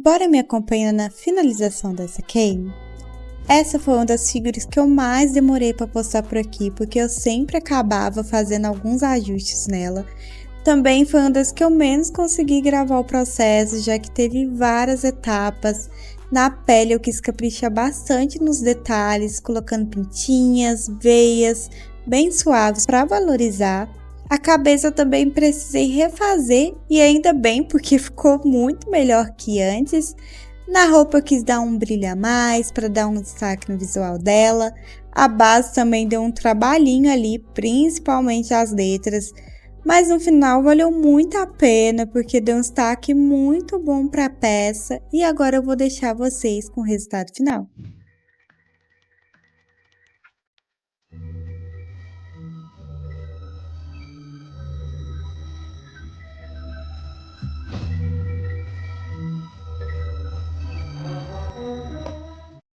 Bora me acompanhar na finalização dessa key? Essa foi uma das figuras que eu mais demorei para postar por aqui, porque eu sempre acabava fazendo alguns ajustes nela. Também foi uma das que eu menos consegui gravar o processo, já que teve várias etapas. Na pele eu quis caprichar bastante nos detalhes, colocando pintinhas, veias bem suaves para valorizar. A cabeça eu também precisei refazer, e ainda bem, porque ficou muito melhor que antes. Na roupa eu quis dar um brilho a mais, para dar um destaque no visual dela. A base também deu um trabalhinho ali, principalmente as letras. Mas no final valeu muito a pena, porque deu um destaque muito bom para a peça. E agora eu vou deixar vocês com o resultado final.